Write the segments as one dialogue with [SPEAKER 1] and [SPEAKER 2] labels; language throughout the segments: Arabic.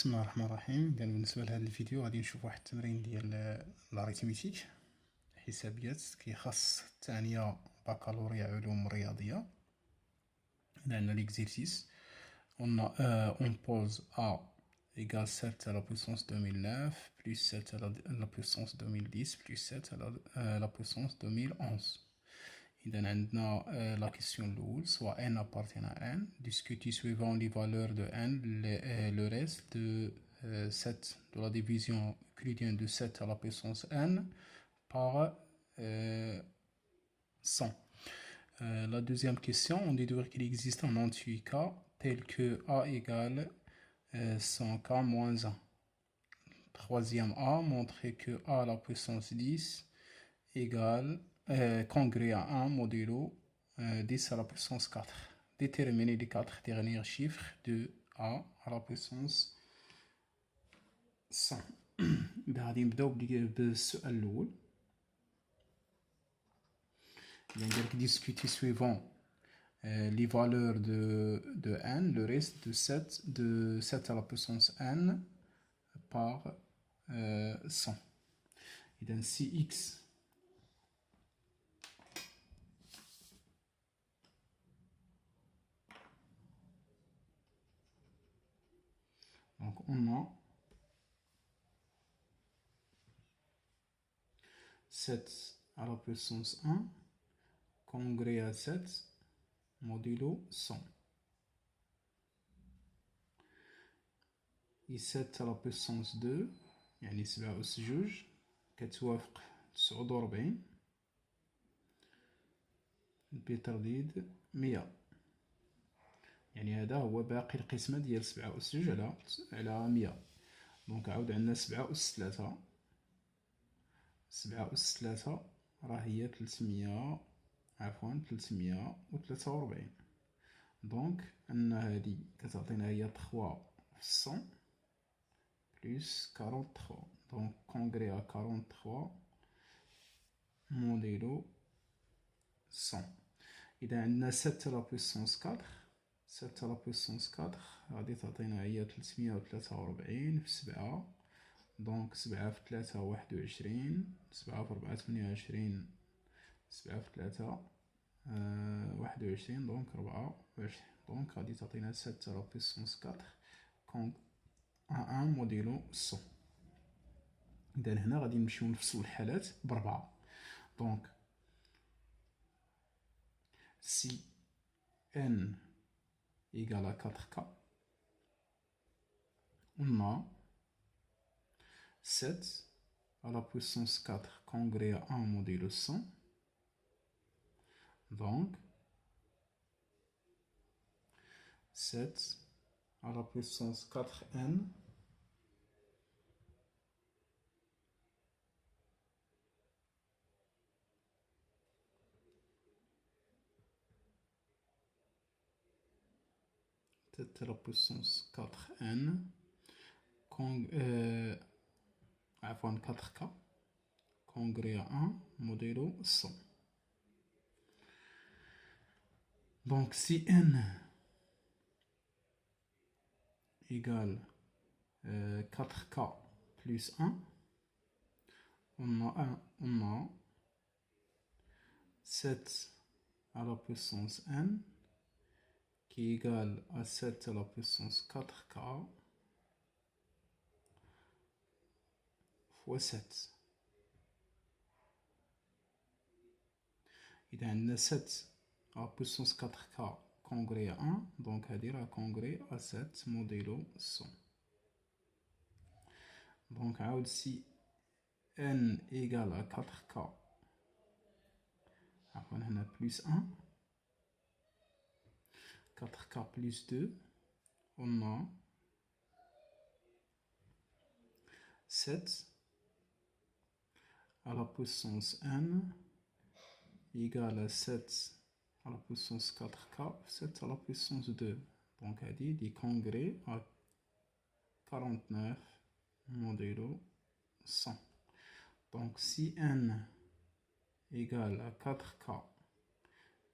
[SPEAKER 1] بسم الله الرحمن الرحيم. كان بالنسبه لهذا الفيديو غادي نشوف واحد التمرين ديال لاريتميتيك حسابيات كيخص الثانيه بكالوريا علوم رياضيه. عندنا ليكزيرسيس on pose a égale 7 à la puissance 2009 plus 7 à la puissance 2010 plus 7 à la puissance 2011. إذا عندنا la question الأول soit n appartient à n, discuter suivant les valeurs de n le reste de 7 de la division euclidienne de 7 à la puissance n par 100. La deuxième question, on déduit qu'il existe un entier k tel que a égale 100k moins 1. Troisième A, montrer que a à la puissance 10 égale congrès à 1 modulo 10 à la puissance 4. Déterminer les 4 derniers chiffres de a à la puissance 100. غادي نبداو بالسؤال الأول. Donc, discuter suivant les valeurs de n, le reste de 7 à la puissance n par 100. Et donc, si x donc on a 7 à la puissance 1 congrès à 7 modulo 100. Et 7 à la puissance 2 يعني 7 أس جوج كتوافق 49 بترديد 100. يعني هذا هو باقي القسمة ديال 7 أس جوج على 100. دونك عاود عندنا 7 أس 3. 7 أس 3 راه هي 343. دونك أن هادي كتعطينا هي 3 في 100 plus 43. Donc, congrès à 43 modulo 100. إذا عندنا 7 à la puissance 4. 7 à la puissance 4 غادي تعطينا هي 343 في 7. دونك 7 في 3 21. 7 في 4 28. 7 في 3 21. دونك 24. دونك غادي تعطينا 7 à la puissance 4 1 modulo 100. إذا هنا غادي نمشيو نفصلو الحالات بربعة. دونك si n égale à 4k, on a 7 à la puissance 4 congrès à 1 modulo 100. Donc 7 à la puissance 4n à la puissance 4n avant 4k congrès à 1 modulo 100. Donc si n égale 4k plus 1, on a 7 à la puissance n qui est égal à 7 à la puissance 4k fois 7. Il y a 7 à la puissance 4k congrès à 1, donc à dire à congrès à 7 modulo 100. Donc si n égale à 4k, on a plus 1, 4k plus 2, on a 7 à la puissance n égale à 7 à la puissance 4k, 7 à la puissance 2. Donc, elle dit des congrès à 49 modulo 100. Donc, si n égale à 4k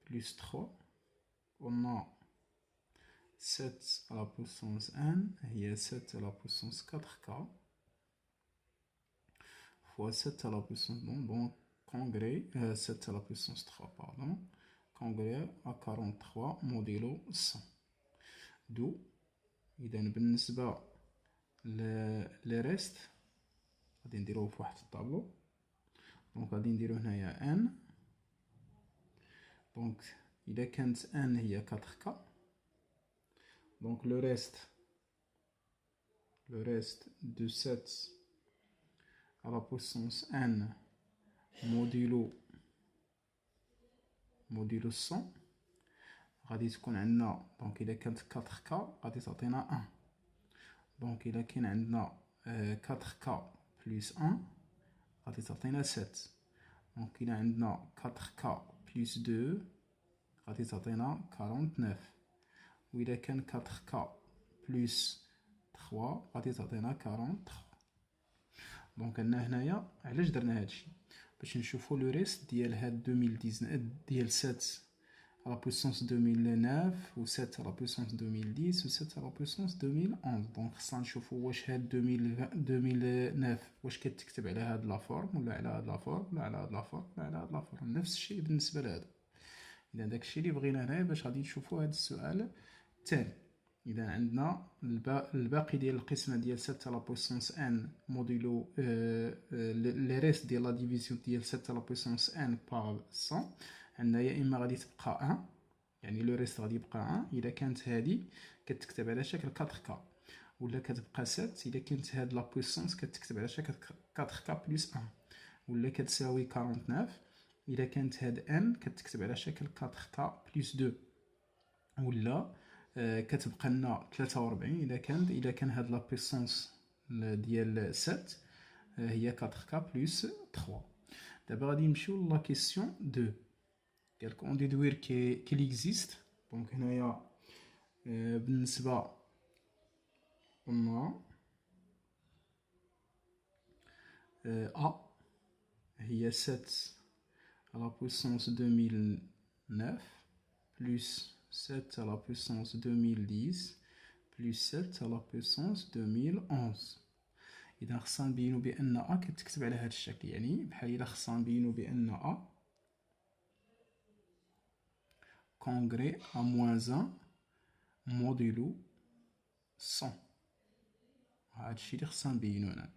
[SPEAKER 1] plus 3, on a 7 à la puissance n هي 7 à la puissance 4k fois 7 à la puissance donc congrès 7 à la puissance 3 pardon congrès à 43 modulo 100 d'où إذا بالنسبة لي ريست غادي نديروه في واحد الطابلو دونك غادي نديرو هنايا ان دونك إذا كانت ان هي 4k donc le reste de 7 à la puissance n modulo 100 غادي تكون عندنا دونك إلا كانت 4k غادي تعطينا 1 دونك إلا كاين عندنا 4k بلس 1 غادي تعطينا 7 دونك إلا عندنا 4k بلس 2 غادي تعطينا 49 وإلا كان 4k بلس 3 غادي تعطينا 43 دونك عندنا هنايا علاش درنا هادشي باش نشوفو لو ريست ديال هاد 2019 ديال 7 à la puissance 2009 و 7 à la puissance 2010 و 7 à la puissance 2011 دونك خصنا نشوفو واش هاد 2009 واش كتكتب على هاد لا فورم ولا على هاد لا فورم ولا على هاد لا فورم ولا على هاد لا فورم نفس الشيء بالنسبه لهذا اذا داكشي اللي بغينا هنايا باش غادي نشوفو هاد السؤال الثاني إذا عندنا الباقي ديال القسمة ديال 7 على بويسونس ان موديلو لي ريست ديال لا ديفيزيون ديال 7 على بويسونس ان باغ 100 عندنا يا إما غادي تبقى 1 يعني لو ريست غادي يبقى 1 إذا كانت هادي كتكتب على شكل 4k ولا كتبقى 7 إذا كانت هاد لا بويسونس كتكتب على شكل 4k بلس 1 ولا كتساوي 49 إذا كانت هاد ان كتكتب على شكل 4k بلس 2 ولا كتبقى لنا 43 إذا كان هاد لا بويسونس ديال 7 هي 4k بلس 3 دابا غادي نمشيو لا كيسيون 2 قالك اون ديدوير كيل اكزيست دونك هنايا بالنسبه قلنا هي 7 على puissance 2009 plus 7 à la puissance 2010 plus 7 à la puissance 2011 إذا خصنا نبينو بأن أ كتكتب على هذا الشكل يعني بحال إلا خصنا نبينو بأن أ كونغري أ موان 1 موديلو 100 هادشي اللي خصنا نبينو هنا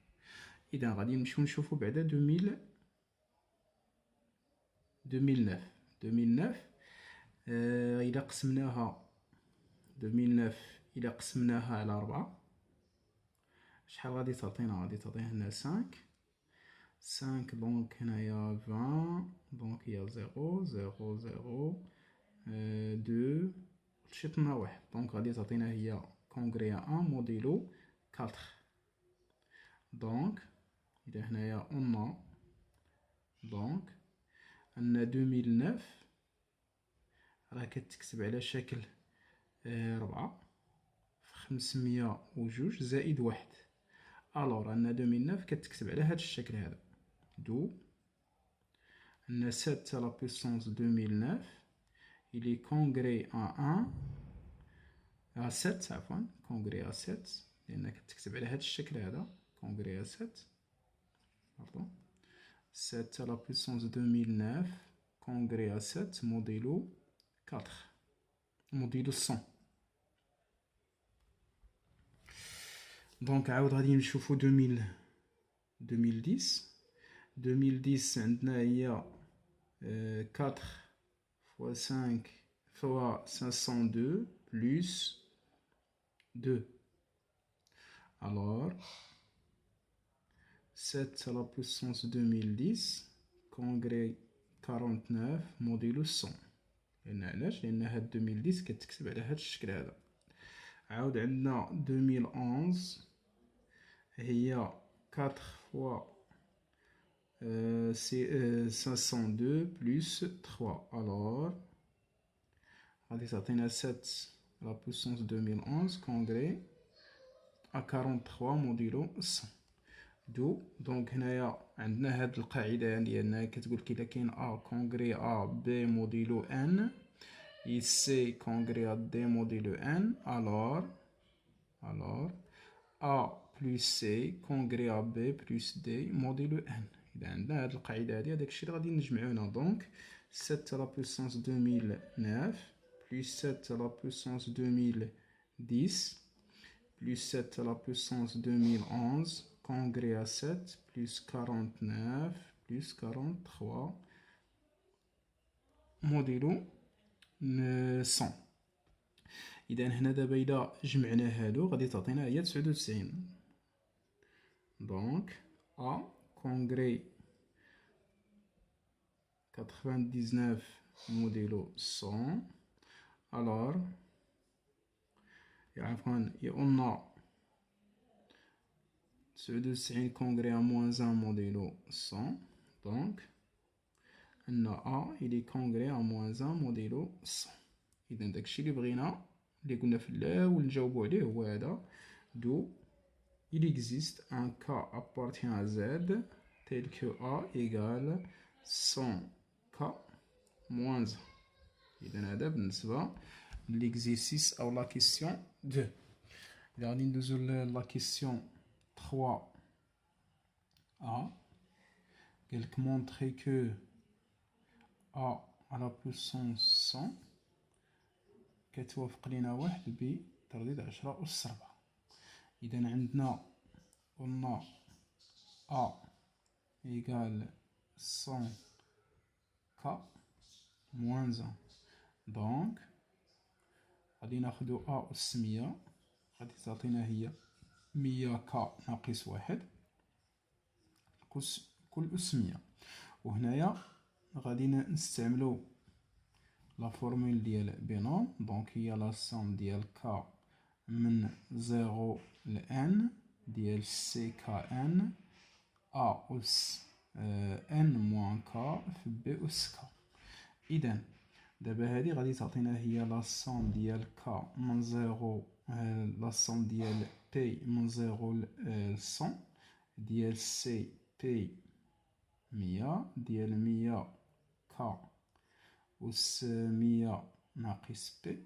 [SPEAKER 1] إذا غادي نمشيو نشوفو بعدا 2009 إلا قسمناها 2009 إلا قسمناها على 4 شحال غادي تعطينا هنا 5 دونك هنايا 20 دونك هي 0 0 0 2 شطنا واحد دونك غادي تعطينا هي كونغري 1 موديلو 4 دونك إذا هنايا قلنا دونك عندنا 2009 راه كتكتب على شكل 4 في 502 زائد 1 الوغ عندنا 2009 كتكتب على هذا الشكل هذا دو عندنا 7 على بويسونس 2009 إلي كونغري أ 1 أ 7 عفوا كونغري أ 7 لأن كتكتب على هذا الشكل هذا كونغري أ 7 باردون 7 على بويسونس 2009 كونغري أ 7 موديلو 4 موديلو 100 دونك عاود غادي نشوفو 2010 عندنا هي 4 fois 5 fois 502 plus 2 alors 7 à la puissance 2010 congrès 49 موديلو 100 لأن علاش لأن هاد 2010 كتكتب على هاد الشكل هذا عاود عندنا 2011 هي 4 fois 502 plus 3 alors غادي تعطينا 7 à la puissance 2011 congrès à 43 موديلو 100 دونك هنايا عندنا هاد القاعده ديالنا كتقول كي الا كاين ا كونغري ا بي موديلو ان et C congrès à D modulo N, alors A plus C congrès à B plus D modulo N. إذا عندنا هاد القاعدة هادي هداك الشي اللي غادي نجمعو هنا. دونك 7 à la puissance 2009 plus 7 à la puissance 2010 plus 7 à la puissance 2011 congrès à 7 plus 49 plus 43 modulo 100. إذا هنا دابا إلا جمعنا هادو غادي تعطينا هي 99. دونك A congrès 99 modulo 100. Alors قلنا 99 congrès à moins 1 modulo 100. Donc عندنا A il est congrès à moins 1 modulo 100. إذا داكشي اللي بغينا اللي قلنا في الأول نجاوبو عليه هو هذا. دو il existe un cas appartient à Z tel que A égale 100K moins 1. إذا هذا بالنسبة للإكزيرسيس أو لا كيسيون 2. إذا غادي ندوزو لا كيسيون 3A. قالك montrer que A à la puissance 100 كتوافق لينا 1 بترديد 10 أس 4. إذا عندنا قلنا A égale 100K moins 1. دونك غادي ناخدو A أس 100 غادي تعطينا هي 100K ناقص 1 كل أس 100. وهنايا غادي نستعملو لا فورمول ديال بينوم. دونك هي لا سوم ديال K من 0 ل N ديال سي كا ان A أس N موان K في B أس K. إذا دابا هادي غادي تعطينا هي لا سوم ديال K من 0 لا سوم ديال P من 0 ل 100 ديال سي بي 100 ديال 100 K أس 100 ناقص بي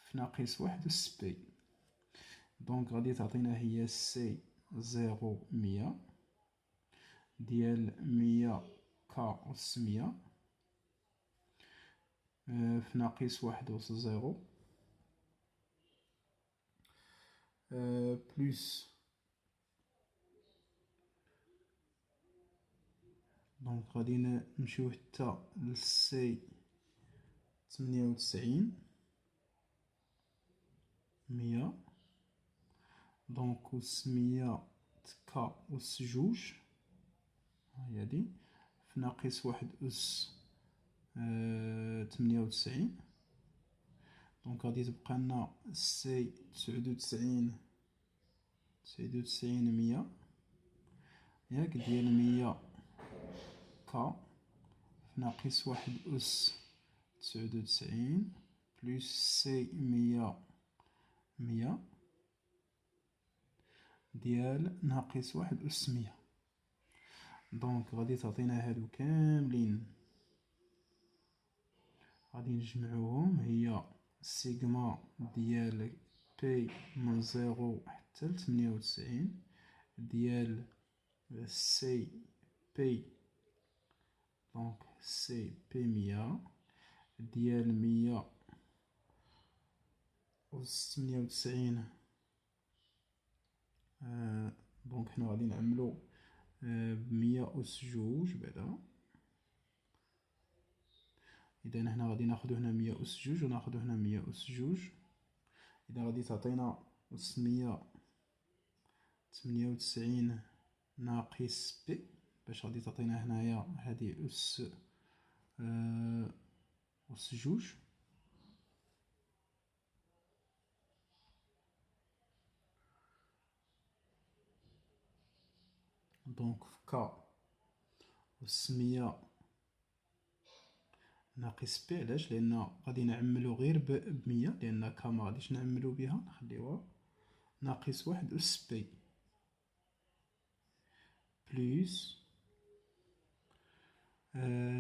[SPEAKER 1] في ناقص 1 أس بي. دونك غادي تعطينا هي سي 0 100 ديال 100 K أس 100 في ناقص 1 أس 0 بلس. دونك غادي نمشيو حتى لسي 98 100. دونك أس 100 K أس جوج هي هادي في ناقص 1 أس 98. دونك غادي تبقى لنا سي 99 100 ياك ديال 100 K في ناقص 1 أس 99 بلس سي 100 ديال ناقص 1 أس 100. دونك غادي تعطينا هادو كاملين غادي نجمعوهم. هي سيغما ديال بي من 0 حتى ل 98 ديال سي بي. دونك سي بي 100 ديال 100 أس 98. دونك حنا غادي نعملو 100 أس جوج بعدا. إذا هنا غادي ناخدو هنا 100 أس جوج وناخدو هنا 100 أس جوج. إذا غادي تعطينا أس 198 ناقص بي باش غادي تعطينا هنايا هادي أس جوج. دونك في كا أس 100 ناقص بي. علاش؟ لأن غادي نعملو غير ب 100 لأن كا مغاديش نعملو بها نخليوها ناقص 1 أس بي بلس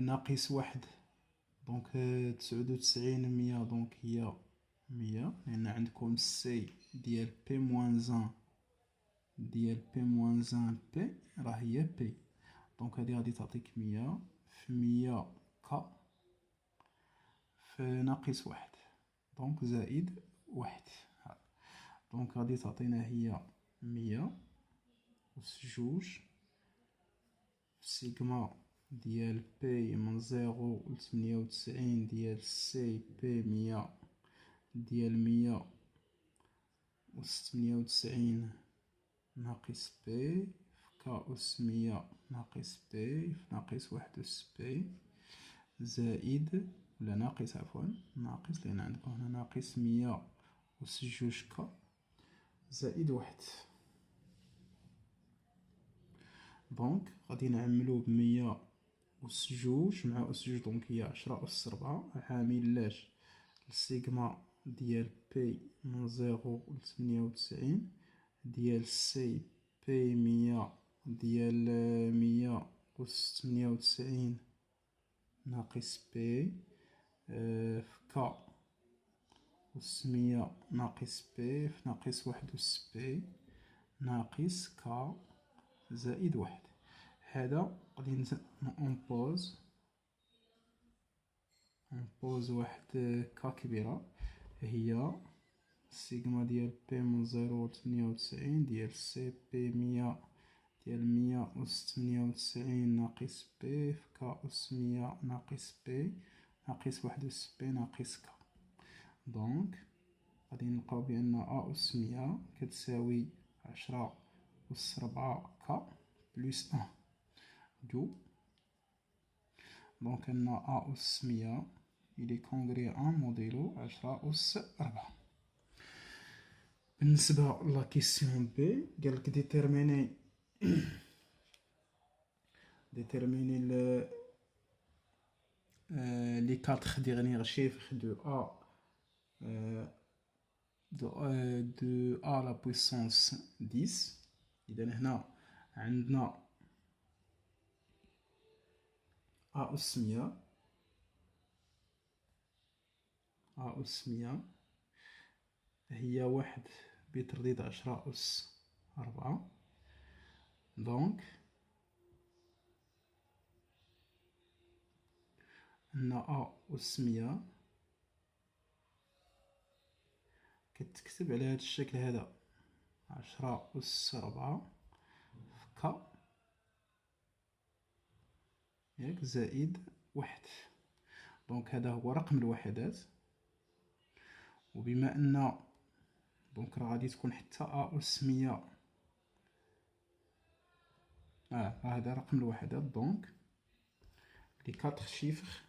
[SPEAKER 1] ناقص 1 دونك 99 100 دونك هي 100، لأن عندكم سي ديال بي موان زان ديال بي موان زان بي راه هي بي. دونك هادي غادي تعطيك 100 في 100 كا في ناقص واحد، دونك زائد واحد. دونك غادي تعطينا هي 100 أس جوج سيغما ديال بي من 0 ل 98 ديال سي بي 100 ديال 100 أس 98 ناقص بي في كا أس 100 ناقص بي في ناقص واحد أس بي زائد ولا ناقص عفوا ناقص، لأن عندكم هنا ناقص 100 أس جوج كا زائد واحد. دونك غادي نعملو بمية أس جوج مع أس جوج، دونك هي 10 أس 4 عامل لاش السيغما ديال بي من 0 ل 98 ديال سي بي 100 ديال 100 أس 98 ناقص بي في كا أس 100 ناقص بي في ناقص واحد أس بي ناقص كا زائد واحد. هذا غادي نومبوز واحد كا كبيرة، هي سيغما ديال بي من 0 ل 98 ديال سي بي 100 ديال 100 أس 98 ناقص بي في كا أس 100 ناقص بي ناقص واحد أس بي ناقص كا. دونك غادي نلقاو بأن أ أس 100 كتساوي 10 أس 4 كا بلس 1 دو. دونك أن أ أس 100 إلي كونغري أن موديلو 10 أس 4. بالنسبة لا كيسيون بي قالك ديتيرميني les 4 derniers chiffres de A à la puissance 10. إذا هنا عندنا أ أس 100 هي واحد بترديد 10 أس 4. دونك أن أ أس 100 كتكتب على هذا الشكل هذا 10 أس 4 في كا ياك زائد واحد. دونك هذا هو رقم الوحدات، وبما أن دونك راه غادي تكون حتى أ أس 100 هذا رقم الوحدات. دونك لي 4 chiffres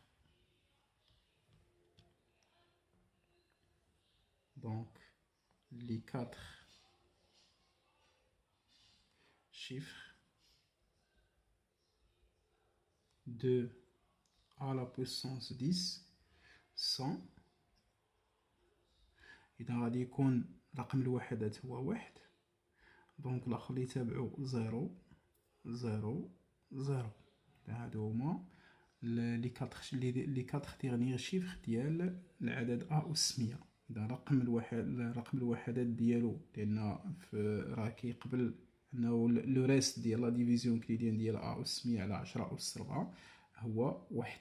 [SPEAKER 1] donc les 4 chiffres de à la puissance 10 sont، إذا غادي يكون رقم الوحدات هو واحد، دونك الآخر اللي يتابعو 0 0 0. هادو هما لي 4 ديرنيير شيفر ديال العدد أ أس 100. إذا رقم الوحدات ديالو، لأن راه كيقبل أنه لو ريست ديال لا ديفيزيون كريديان ديال أ أس 100 على 10 أس 4 هو واحد.